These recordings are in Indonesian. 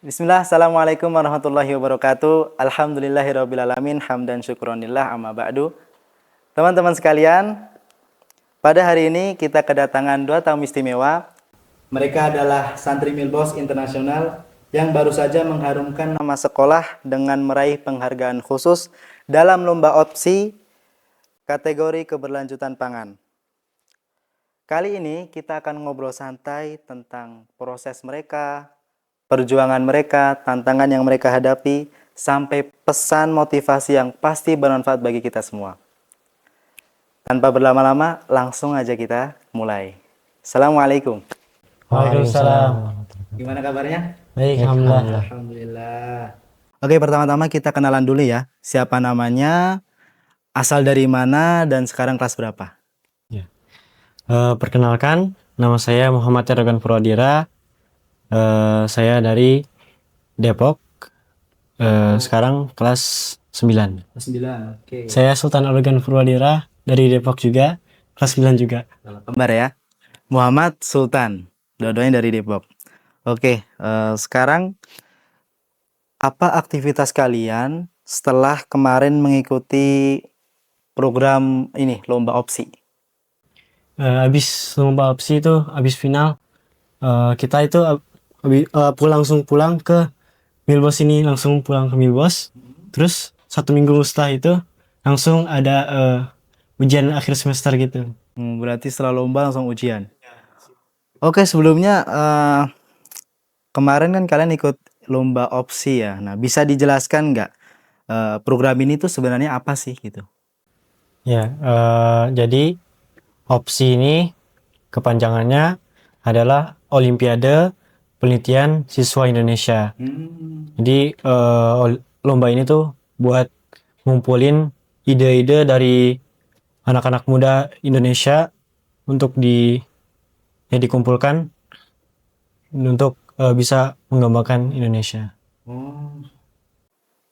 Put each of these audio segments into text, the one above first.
Bismillah, Assalamualaikum warahmatullahi wabarakatuh. Alhamdulillahirrabbilalamin, hamdan syukronillah, amma ba'du. Teman-teman sekalian, pada hari ini kita kedatangan dua tamu istimewa. Mereka adalah santri Milbos Internasional yang baru saja mengharumkan nama sekolah dengan meraih penghargaan khusus dalam lomba opsi kategori keberlanjutan pangan. Kali ini kita akan ngobrol santai tentang proses mereka, perjuangan mereka, tantangan yang mereka hadapi, sampai pesan motivasi yang pasti bermanfaat bagi kita semua. Tanpa berlama-lama, langsung aja kita mulai. Assalamualaikum. Waalaikumsalam. Gimana kabarnya? Baik, alhamdulillah. Alhamdulillah. Oke, pertama-tama kita kenalan dulu ya. Siapa namanya, asal dari mana, dan sekarang kelas berapa? Perkenalkan, nama saya Muhammad Eragan Purwadira. Saya dari Depok. Sekarang kelas 9. Kelas 9, oke. Saya Sultan Eragan Purwadira dari Depok juga, kelas 9 juga. Kembar ya. Muhammad Sultan, dua-duanya dari Depok. Oke, sekarang apa aktivitas kalian setelah kemarin mengikuti program ini, lomba opsi? Habis lomba opsi itu, habis final, kita itu langsung pulang ke Milbos ini, langsung pulang ke Milbos. Terus 1 minggu setelah itu langsung ada ujian akhir semester gitu. Berarti setelah lomba langsung ujian. Oke, sebelumnya kemarin kan kalian ikut lomba opsi ya. Nah, bisa dijelaskan nggak program ini tuh sebenarnya apa sih gitu? Ya, jadi opsi ini kepanjangannya adalah Olimpiade Penelitian Siswa Indonesia. Jadi lomba ini tuh buat ngumpulin ide-ide dari anak-anak muda Indonesia untuk dikumpulkan untuk bisa menggambarkan Indonesia.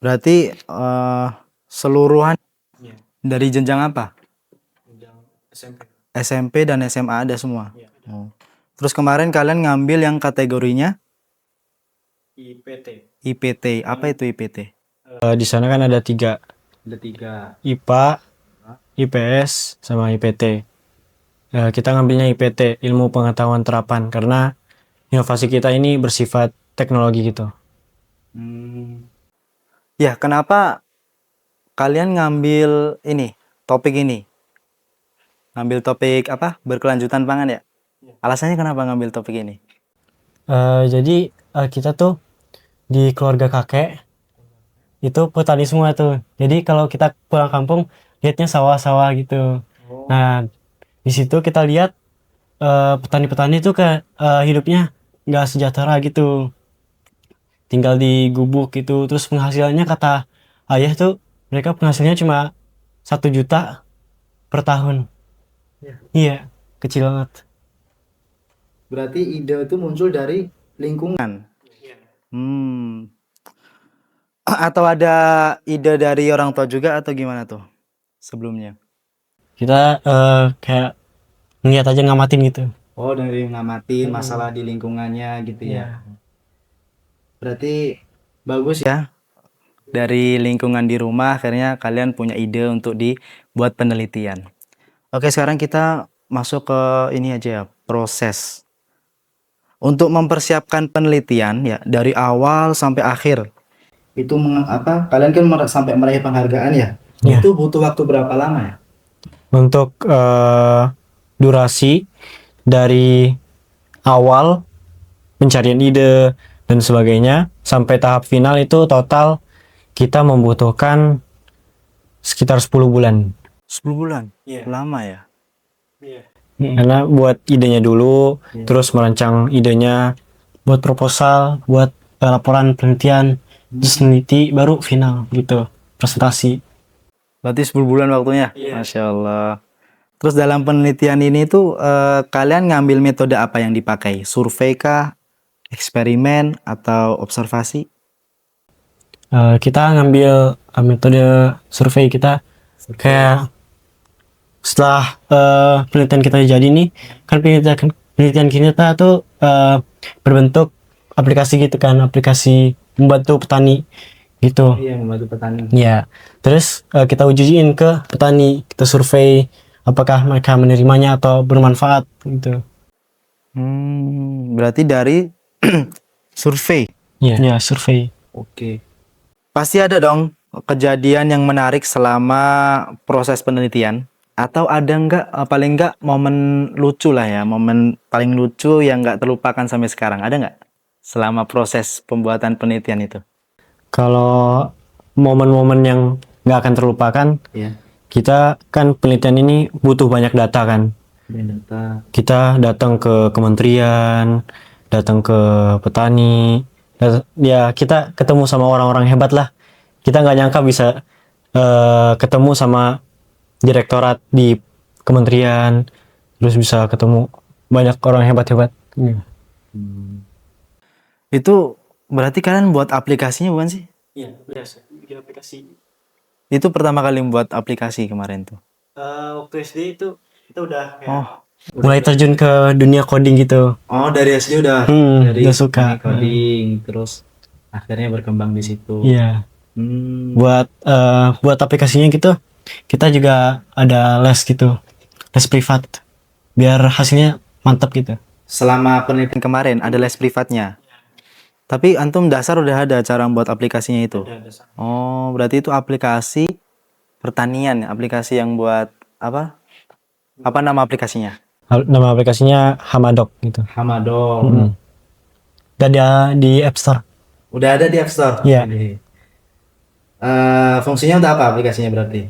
Berarti seluruhan dari jenjang apa? SMP dan SMA ada semua. Oh. Terus kemarin kalian ngambil yang kategorinya IPT. Apa itu IPT? Di sana kan ada 3, Ada 3. IPA, IPS, sama IPT. Kita ngambilnya IPT, Ilmu Pengetahuan Terapan, karena inovasi kita ini bersifat teknologi gitu. Ya, kenapa kalian ngambil ini, topik ini? Ngambil topik apa? Berkelanjutan pangan ya? Alasannya kenapa ngambil topik ini? Jadi kita tuh di keluarga kakek itu petani semua tuh. Jadi kalau kita pulang kampung lihatnya sawah-sawah gitu. Nah, di situ kita lihat petani-petani tuh hidupnya nggak sejahtera gitu. Tinggal di gubuk gitu. Terus penghasilannya kata ayah tuh mereka penghasilannya cuma 1 juta per tahun. Iya, kecil banget. Berarti ide itu muncul dari lingkungan. Atau ada ide dari orang tua juga atau gimana tuh sebelumnya? Kita kayak ngeliat aja, ngamatin gitu. Oh, dari ngamatin masalah di lingkungannya gitu ya. Berarti bagus ya. Dari lingkungan di rumah akhirnya kalian punya ide untuk dibuat penelitian. Oke, sekarang kita masuk ke ini aja ya, proses. Untuk mempersiapkan penelitian ya dari awal sampai akhir. Itu kalian kan sampai meraih penghargaan ya? Iya. Itu butuh waktu berapa lama ya? Untuk durasi dari awal pencarian ide dan sebagainya sampai tahap final itu total kita membutuhkan sekitar 10 bulan. 10 bulan? Iya. Lama ya? Karena buat idenya dulu, terus merancang idenya, buat proposal, buat laporan penelitian, terus meneliti, baru final gitu, presentasi. Berarti 10 bulan waktunya? Masya Allah. Terus dalam penelitian ini tuh kalian ngambil metode apa yang dipakai? Survei kah? Eksperimen? Atau observasi? Kita ngambil metode survei kita. Kayak setelah penelitian kita jadi nih, kan penelitian kita tuh berbentuk aplikasi gitu kan, aplikasi membantu petani gitu. Iya, membantu petani. Ya, terus kita ujiin ke petani, kita survei apakah mereka menerimanya atau bermanfaat gitu. Berarti dari survei. Ya, survei. Oke. Pasti ada dong kejadian yang menarik selama proses penelitian. Atau ada nggak, paling nggak momen lucu lah ya, momen paling lucu yang nggak terlupakan sampai sekarang. Ada nggak selama proses pembuatan penelitian itu? Kalau momen-momen yang nggak akan terlupakan, Iya. kita kan penelitian ini butuh banyak data kan. Data. Kita datang ke kementerian, datang ke petani, ya kita ketemu sama orang-orang hebat lah. Kita nggak nyangka bisa ketemu sama direktorat di kementerian, terus bisa ketemu banyak orang hebat-hebat. Itu berarti kalian buat aplikasinya bukan sih? Iya, biasa bikin aplikasi. Itu pertama kali membuat aplikasi kemarin tuh. Waktu SD itu kita udah Oh, mulai terjun ke dunia coding gitu. oh dari SD udah Udah suka. coding, terus akhirnya berkembang di situ. Iya. Hmm. Buat aplikasinya gitu, kita juga ada les gitu, les privat, biar hasilnya mantap gitu. Selama penelitian kemarin ada les privatnya. Tapi antum dasar udah ada cara membuat aplikasinya itu. Oh, berarti itu aplikasi pertanian, aplikasi yang buat apa? Apa nama aplikasinya? Nama aplikasinya Hamadoc gitu. Hamado. Udah ada di App Store. Udah ada di App Store. Iya. Fungsinya untuk apa aplikasinya berarti?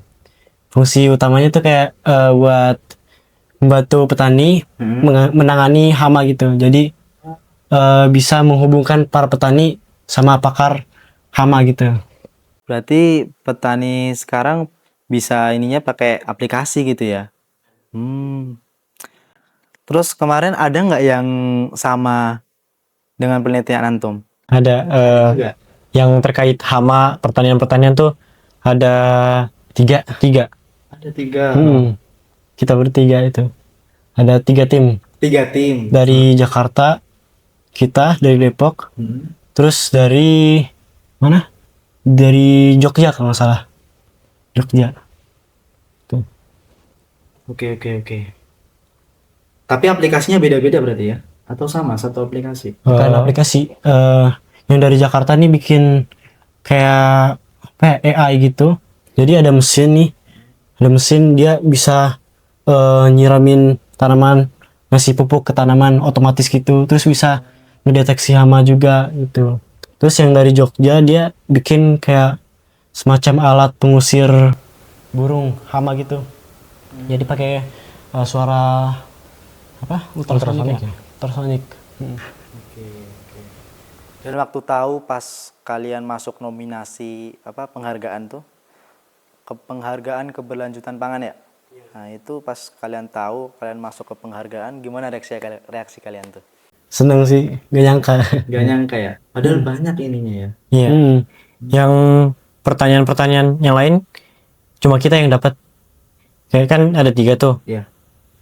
Fungsi utamanya tuh kayak buat membantu petani menangani hama gitu. Jadi bisa menghubungkan para petani sama pakar hama gitu. Berarti petani sekarang bisa ininya pakai aplikasi gitu ya? Terus kemarin ada nggak yang sama dengan penelitian antum? Ada Enggak. yang terkait hama pertanian-pertanian tuh ada tiga. Ada 3. Kita bertiga itu. Ada 3 tim 3 tim. dari Jakarta, kita dari Depok, terus dari mana? Dari Jogja kalau nggak salah. Jogja. Tuh. Oke. Tapi aplikasinya beda-beda berarti ya? Atau sama satu aplikasi? Bukan aplikasi. Yang dari Jakarta nih bikin kayak apa ya, AI gitu. Jadi ada mesin nih. Ada mesin, dia bisa nyiramin tanaman, ngasih pupuk ke tanaman otomatis gitu. Terus bisa mendeteksi hama juga gitu. Terus yang dari Jogja dia bikin kayak semacam alat pengusir burung hama gitu. Jadi pakai suara apa? Ultrasonik. Ultrasonik. Dan waktu tahu pas kalian masuk nominasi apa penghargaan tuh, ke penghargaan keberlanjutan pangan ya? Nah itu pas kalian tahu kalian masuk ke penghargaan, gimana reaksi kalian tuh? Seneng sih, gak nyangka. Gak nyangka ya? Padahal banyak ininya ya? Iya. Yang pertanyaan-pertanyaan yang lain cuma kita yang dapat. Kayak kan ada 3 tuh. Iya.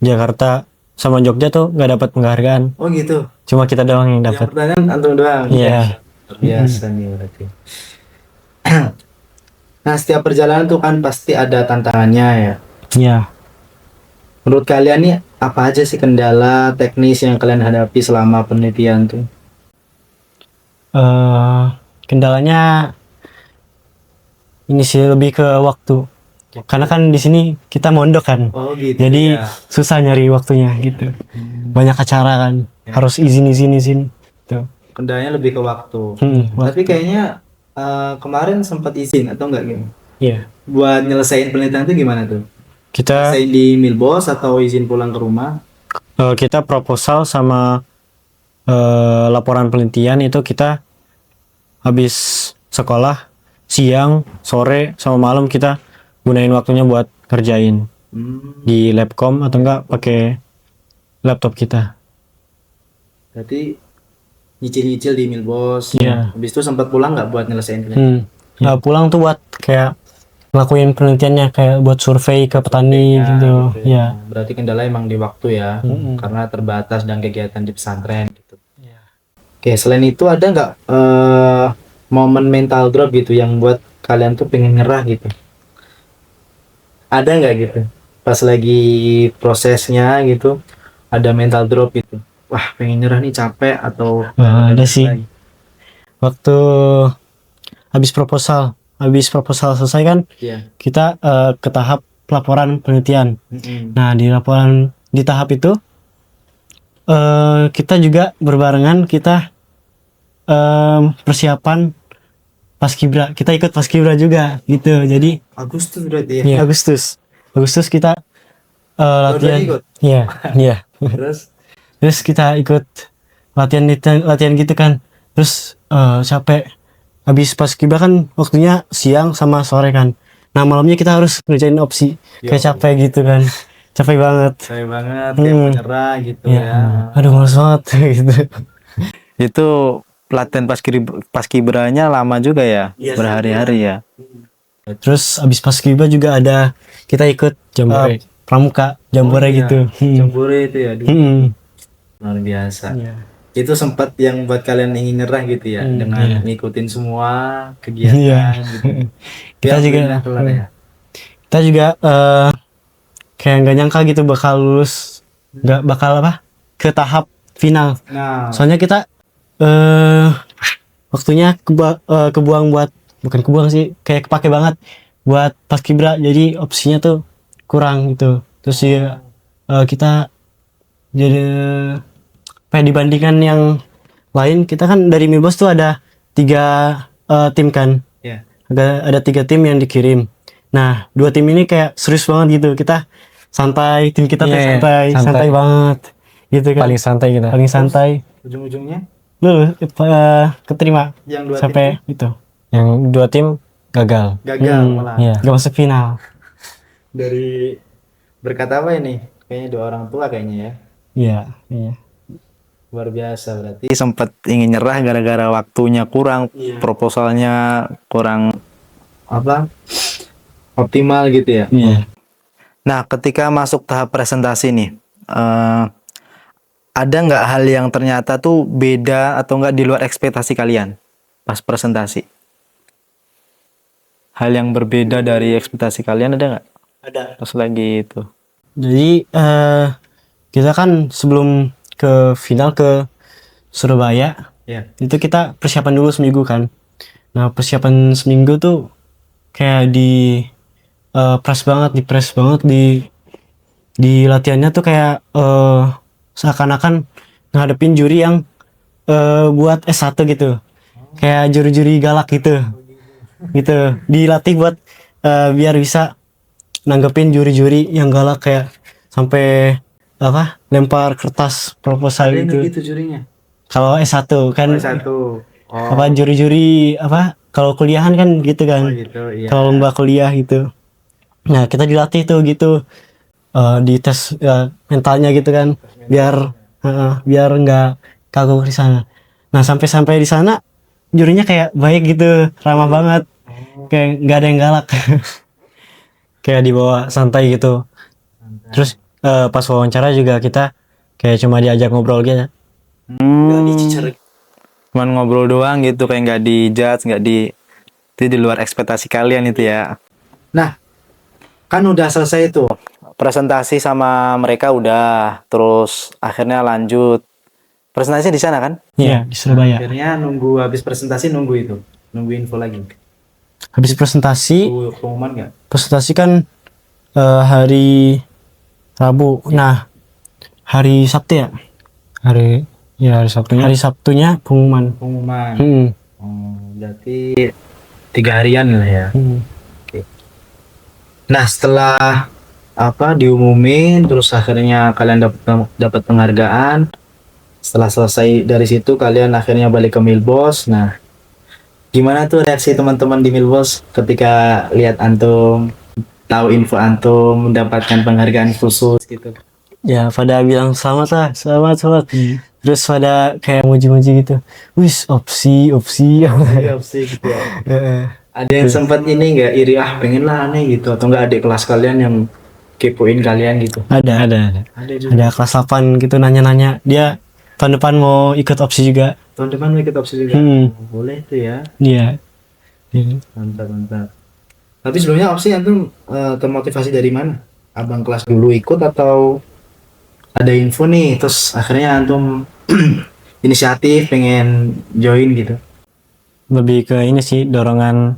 Jakarta sama Jogja tuh nggak dapat penghargaan. Oh gitu? Cuma kita doang yang dapat. Yang pertanyaan antum doang? Iya. Biasa nih berarti. Nah setiap perjalanan tuh kan pasti ada tantangannya ya? Iya. Menurut kalian nih apa aja sih kendala teknis yang kalian hadapi selama penelitian tuh? Kendalanya ini sih lebih ke waktu. Karena kan di sini kita mondok kan. Oh gitu. Jadi ya. susah nyari waktunya gitu. Banyak acara kan. Harus izin. Tuh. Kendalanya lebih ke waktu. Tapi kayaknya kemarin sempat izin atau enggak gitu? Iya. Buat nyelesain penelitian itu gimana tuh? Kita Nyelesain di Milbos atau izin pulang ke rumah? kita proposal sama laporan penelitian itu kita habis sekolah siang, sore, sama malam kita gunain waktunya buat kerjain di labcom atau enggak pakai laptop kita. Berarti nyicil-nyicil di Milbos. Iya. Habis itu sempat pulang nggak buat nyelesain penelitian? Pulang tuh buat kayak ngelakuin penelitiannya, kayak buat survei ke petani gitu. Ya. Berarti kendala emang di waktu ya, karena terbatas dan kegiatan di pesantren gitu. Oke, selain itu ada nggak momen mental drop gitu yang buat kalian tuh pengen nyerah gitu? Ada nggak gitu? Pas lagi prosesnya gitu, ada mental drop gitu. Wah, pengen nyerah nih, capek atau Wah, ada nyerah sih. lagi. Waktu habis proposal selesai kan, Iya. kita ke tahap pelaporan penelitian. Mm-mm. Nah, di tahap itu kita juga berbarengan, kita persiapan paskibra. Kita ikut paskibra juga gitu. Jadi Agustus berarti ya. iya, Agustus kita Dua-duanya latihan. ikut. Iya, iya. Terus Terus kita ikut latihan gitu kan. Terus capek. Habis paskibra kan waktunya siang sama sore kan. Nah, malamnya kita harus ngerjain opsi. Yo. Kayak capek gitu kan. Capek banget. saya banget kayak mau nyerah gitu Ya, ya. aduh males banget gitu. Itu latihan paskibranya lama juga ya, Iya, berhari-hari ya. Terus abis paskibra juga ada kita ikut Jambore. pramuka, jambore Oh, iya. gitu. Jambore itu ya dulu. Hmm. Luar biasa. Iya. Itu sempat yang buat kalian ingin nyerah gitu ya, dengan iya. ngikutin semua Iya. kegiatan gitu. Kita Ya, juga alhamdulillah kelar ya. kita juga kayak nggak nyangka gitu bakal lulus, nggak bakal apa ke tahap final. Nah, Soalnya kita waktunya kebuang buat, bukan kebuang sih, kayak kepake banget buat paskibra, jadi opsinya tuh kurang gitu. Terus ya kita jadi apa ya, dibandingkan yang lain, kita kan dari Milbos tuh ada 3 tim kan, ya. ada 3 tim yang dikirim. Nah, 2 tim ini kayak serius banget gitu, kita santai, tim kita tuh Iya, santai santai. banget gitu kan, Paling santai kita. paling santai. Ujung-ujungnya Lu keterima yang dua tim sampai itu Yang 2 tim gagal. gagal malah. Iya. gak masuk final. Dari berkat apa ini? Kayaknya dua orang tua kayaknya ya. Iya, iya. Luar biasa berarti. Sempat ingin nyerah gara-gara waktunya kurang, proposalnya kurang apa? Optimal gitu ya. Iya. Nah, ketika masuk tahap presentasi nih, ada nggak hal yang ternyata tuh beda atau nggak di luar ekspektasi kalian pas presentasi? Hal yang berbeda dari ekspektasi kalian ada nggak? Ada. Pas lagi itu. Jadi kita kan sebelum ke final ke Surabaya, Ya. itu kita persiapan dulu seminggu kan. Nah, persiapan seminggu tuh kayak di press banget di latihannya tuh, kayak seakan-akan ngadepin juri yang buat S1 gitu. Kayak juri-juri galak gitu. Gitu. Dilatih buat biar bisa nanggepin juri-juri yang galak, kayak sampai apa? Lempar kertas proposal Ada yang gitu. gitu jurinya. Kalau S1 kan Satu. Oh, apa, juri-juri apa? Kalau kuliahan kan gitu kan. gitu. Iya. Kalau lomba kuliah gitu. Nah, kita dilatih tuh gitu, di tes mentalnya gitu kan, biar nggak kagok di sana. Nah, sampai di sana jurinya kayak baik gitu, ramah banget, kayak nggak ada yang galak. Kayak dibawa santai gitu. Terus pas wawancara juga kita kayak cuma diajak ngobrol gitu. Nggak dicecer. Cuman ngobrol doang gitu, kayak nggak dijudge, nggak di itu di luar ekspektasi kalian itu ya. Nah, kan udah selesai tuh presentasi sama mereka udah, terus akhirnya lanjut presentasi di sana kan? Iya, di Surabaya. Akhirnya nunggu habis presentasi, nunggu info lagi. Habis presentasi, Pengumuman nggak? presentasi kan hari Rabu. Nah, hari Sabtu ya? Hari Sabtunya. Hari Sabtunya pengumuman. Pengumuman. Hmm. Oh, berarti 3 harian lah ya. Hmm. Nah, setelah apa diumumin, terus akhirnya kalian dapat penghargaan. Setelah selesai dari situ, kalian akhirnya balik ke Milbos. Nah, gimana tuh reaksi teman-teman di Milbos ketika lihat antum, tahu info antum mendapatkan penghargaan khusus gitu? Ya, pada bilang selamat lah, selamat. Terus pada kayak muji-muji gitu. Wis, opsi. Iya, sih gitu ya. Ada yang sempat ini nggak iri, pengen lah aneh gitu, atau nggak adik kelas kalian yang kepoin kalian gitu? Ada Ada juga. kelas 8 gitu nanya-nanya. Dia tahun depan mau ikut opsi juga. Tahun depan mau ikut opsi juga. Boleh tuh ya. Iya. Mantap. Tapi sebelumnya opsi antum termotivasi dari mana? Abang kelas dulu ikut atau ada info nih terus akhirnya antum inisiatif pengen join gitu? Lebih ke ini sih, dorongan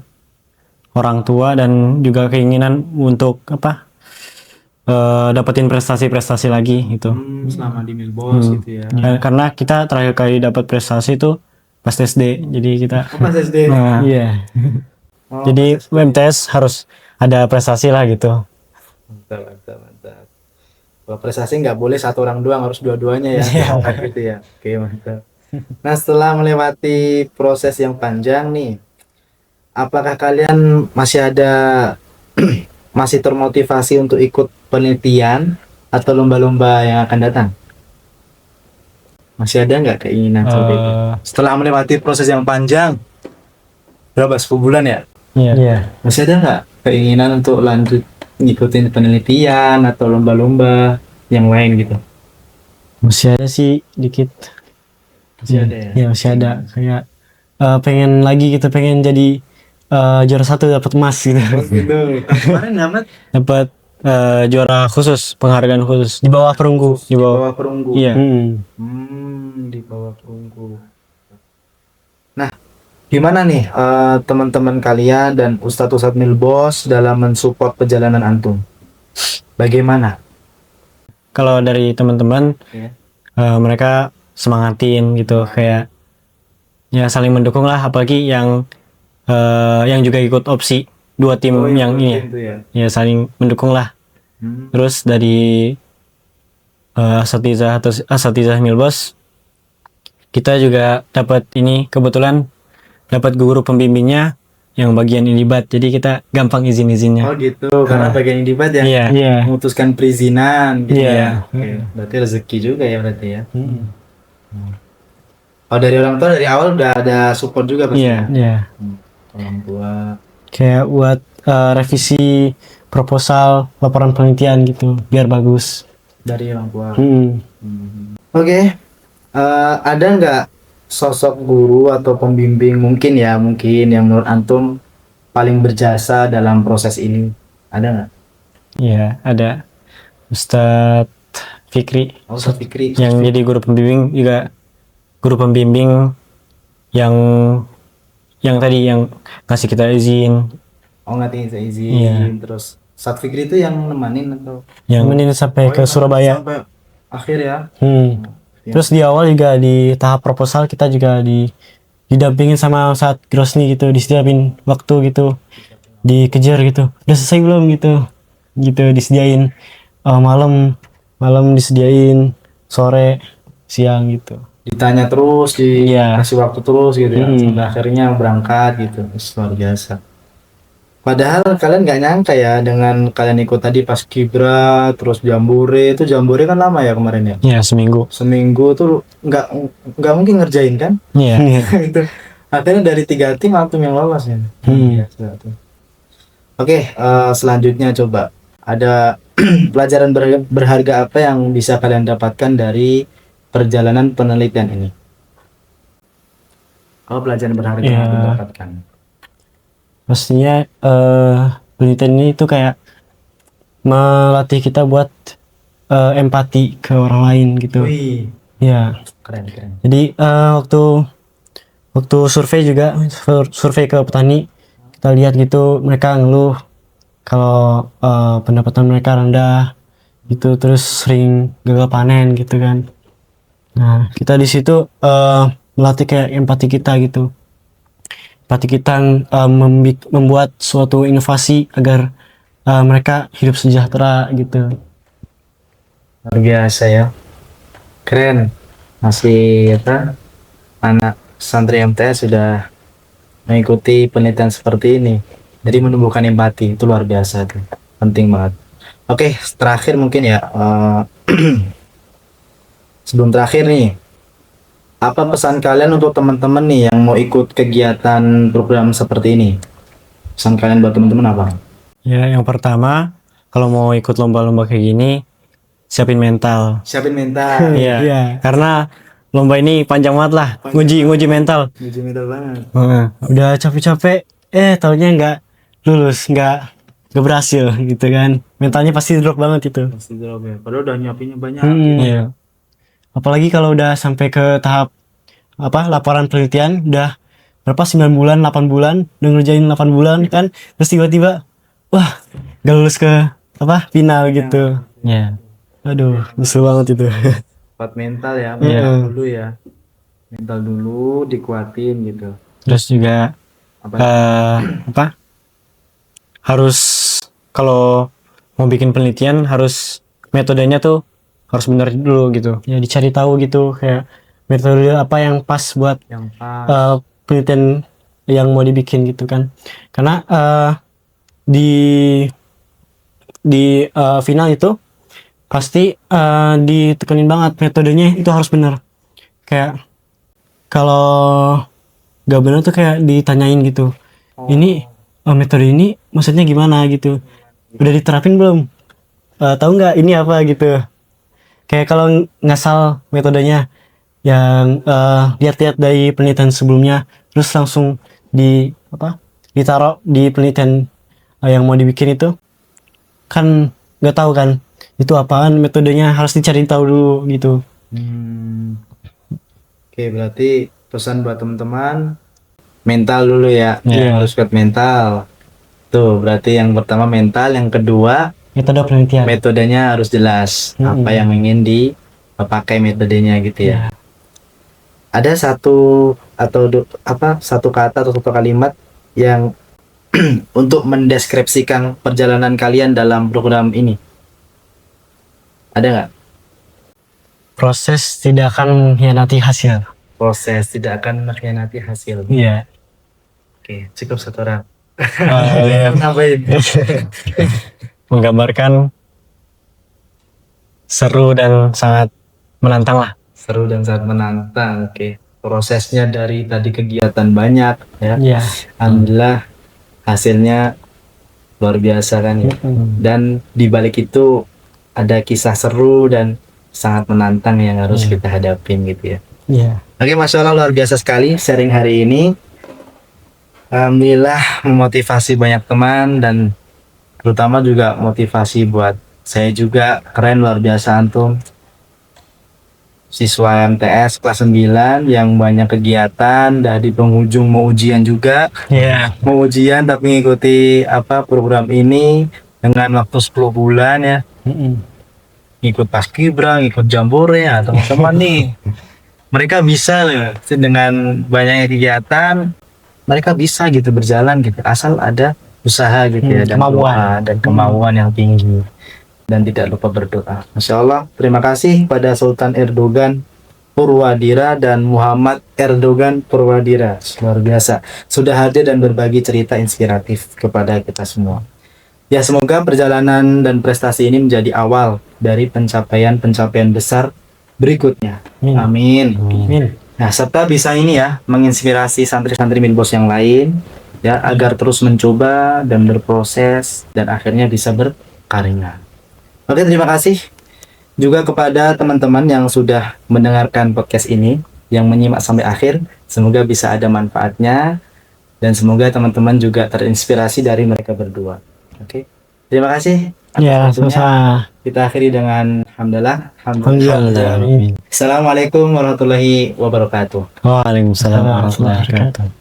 orang tua dan juga keinginan untuk dapetin prestasi-prestasi lagi gitu. Selama di Milbos gitu ya. Karena kita terakhir kali dapat prestasi itu pas SD. Jadi kita Pas SD. iya. Oh, Jadi UMTS harus ada prestasi lah gitu. mantap. Kalau prestasi nggak boleh satu orang doang, harus dua-duanya ya. Gitu ya. Oke, mantap. Nah, setelah melewati proses yang panjang nih, apakah kalian masih ada masih termotivasi untuk ikut penelitian atau lomba-lomba yang akan datang? Masih ada nggak keinginan seperti itu? Setelah melewati proses yang panjang, berapa 10 bulan ya? Iya. Masih ada nggak keinginan untuk lanjut ngikutin penelitian atau lomba-lomba yang lain gitu? Masih ada sih dikit. Masih ada ya? Iya, masih ada. Kayak pengen lagi gitu, pengen jadi juara 1 dapat emas gitu. Gitu. Kemarin dapat Dapat juara khusus, penghargaan khusus di bawah perunggu, di bawah. bawa perunggu. Iya. Di bawah perunggu. Nah, gimana nih teman-teman kalian dan Ustadz Milbos dalam mensupport perjalanan antum? Bagaimana? Kalau dari teman-teman Iya. mereka semangatin gitu, kayak ya saling mendukung lah, apalagi yang juga ikut opsi 2 tim yang ini Itu ya. ya saling mendukung lah. Terus dari asatizah Milbos kita juga dapat ini, kebetulan dapat guru pembimbingnya yang bagian ilibat, jadi kita gampang Oh izin-izinnya. gitu, karena bagian debat ya Iya. memutuskan perizinan gitu Iya. ya. Oke, berarti rezeki juga ya berarti ya. Oh, dari orang tua dari awal udah ada support juga pasti. Iya. Iya. Orang tua. Kayak buat revisi proposal laporan penelitian gitu biar bagus. Dari orang tua. Oke, ada nggak sosok guru atau pembimbing mungkin yang menurut antum paling berjasa dalam proses ini? Ada nggak? Iya, ada Ustadz Fikri Oh, Ustadz Fikri. yang jadi guru pembimbing, juga guru pembimbing yang tadi yang ngasih kita izin, Oh, nggak saya izin. Iya. Terus Ustadz Fikri itu yang nemanin atau? yang menin sampai ke Surabaya. Sampai akhir ya. Terus di awal juga di tahap proposal kita juga didampingin sama Ustadz Grosni gitu, disediain waktu gitu, dikejar gitu, udah selesai belum gitu, disediain malam disediain, sore, siang gitu. Ditanya terus, Iya. dikasih waktu terus gitu ya. Sampai akhirnya berangkat gitu. Luar biasa. Padahal kalian nggak nyangka ya dengan kalian ikut tadi pas Kibra, terus Jambore. Itu Jambore kan lama ya kemarin ya. Iya, seminggu. Seminggu tuh nggak mungkin ngerjain kan? Iya. Itu akhirnya dari 3 tim antum yang lolos ya. Biasa tuh. Oke, selanjutnya coba ada pelajaran berharga apa yang bisa kalian dapatkan dari perjalanan penelitian ini? Kalau pelajaran berharga yang kalian dapatkan? Pastinya penelitian ini tuh kayak melatih kita buat empati ke orang lain gitu. Wih, Ya. keren. Jadi waktu survei juga, survei ke petani, kita lihat gitu mereka ngeluh kalau pendapatan mereka rendah gitu, terus sering gagal panen gitu kan. Nah, kita di situ melatih kayak empati kita gitu. Empati kita membuat suatu inovasi agar mereka hidup sejahtera gitu. Luar biasa ya. Keren. Masih anak santri MTS sudah mengikuti penelitian seperti ini. Jadi menumbuhkan empati itu luar biasa tuh. Penting banget. Oke, terakhir mungkin ya. Sebelum terakhir nih, apa pesan kalian untuk teman-teman nih yang mau ikut kegiatan program seperti ini? Pesan kalian buat teman-teman apa? Ya, yang pertama, kalau mau ikut lomba-lomba kayak gini, siapin mental. Siapin mental. Iya. Karena lomba ini panjang banget lah, nguji mental. Uji mental banget. Udah capek-capek, taunya nggak lulus, nggak berhasil gitu kan. Mentalnya pasti drop banget itu. Pasti drop ya. Padahal udah nyiapinnya banyak. Iya. Apalagi kalau udah sampai ke tahap laporan penelitian, udah berapa 9 bulan, 8 bulan, udah ngerjain 8 bulan kan, terus tiba-tiba wah, gak lulus ke final gitu. Ya. Aduh, nyesel banget itu. Kuat mental ya, Iya. mental dulu ya. Mental dulu dikuatin gitu. Terus juga Apa? harus kalau mau bikin penelitian harus metodenya tuh harus benar dulu gitu. Ya dicari tahu gitu, kayak metode apa yang pas buat Yang pas. penelitian yang mau dibikin gitu kan. Karena di final itu pasti ditekenin banget metodenya itu harus benar. Kayak kalau gak benar tuh kayak ditanyain gitu. Ini metode ini maksudnya gimana gitu. Udah diterapin belum? Tahu nggak ini apa gitu. Kayak kalau ngasal metodenya yang lihat-lihat dari penelitian sebelumnya terus langsung ditaruh di penelitian yang mau dibikin itu kan nggak tahu kan itu apaan metodenya, harus dicari tahu dulu gitu. Oke, berarti pesan buat teman-teman, mental dulu ya. Iya. Harus kuat mental. Tuh, berarti yang pertama mental, yang kedua Metode penelitian. metodenya harus jelas. Apa yang ingin dipakai metodenya gitu ya. Ada satu satu kata atau satu kalimat yang untuk mendeskripsikan perjalanan kalian dalam program ini. Ada nggak? Proses tidak akan mengkhianati hasil. Proses tidak akan mengkhianati hasil. Iya. Oke, cukup satu orang. Iya. Nambahin. Menggambarkan seru dan sangat menantang lah. Seru dan sangat menantang. Oke. Prosesnya dari tadi kegiatan banyak ya. Iya. Alhamdulillah hasilnya luar biasa kan ya. Dan di balik itu ada kisah seru dan sangat menantang yang harus kita hadapin gitu ya. Iya. Oke, Masya Allah luar biasa sekali sharing hari ini. Alhamdulillah memotivasi banyak teman dan terutama juga motivasi buat saya juga. Keren, luar biasa antum. Siswa MTS kelas 9 yang banyak kegiatan, dah di penghujung mau ujian juga. Iya. Mau ujian tapi ngikuti program ini dengan waktu 10 bulan ya. Ngikut paskibra, ngikut jambore ya teman-teman nih. Mereka bisa loh dengan banyaknya kegiatan, mereka bisa gitu berjalan gitu asal ada usaha gitu ya dan Kemauan. doa dan kemauan yang tinggi dan tidak lupa berdoa. Masya Allah, terima kasih pada Sultan Erdogan Purwadira dan Muhammad Erdogan Purwadira, luar biasa sudah hadir dan berbagi cerita inspiratif kepada kita semua. Ya, semoga perjalanan dan prestasi ini menjadi awal dari pencapaian-pencapaian besar berikutnya. Amin. Amin. Nah, serta bisa ini ya menginspirasi santri-santri Minbos yang lain ya agar terus mencoba dan berproses dan akhirnya bisa berkarya. Oke, terima kasih juga kepada teman-teman yang sudah mendengarkan podcast ini, yang menyimak sampai akhir. Semoga bisa ada manfaatnya dan semoga teman-teman juga terinspirasi dari mereka berdua. Oke, terima kasih. Ya, Waktunya. sama-sama. Kita akhiri dengan hamdalah. Alhamdulillah. Assalamualaikum warahmatullahi wabarakatuh. Waalaikumsalam warahmatullahi wabarakatuh.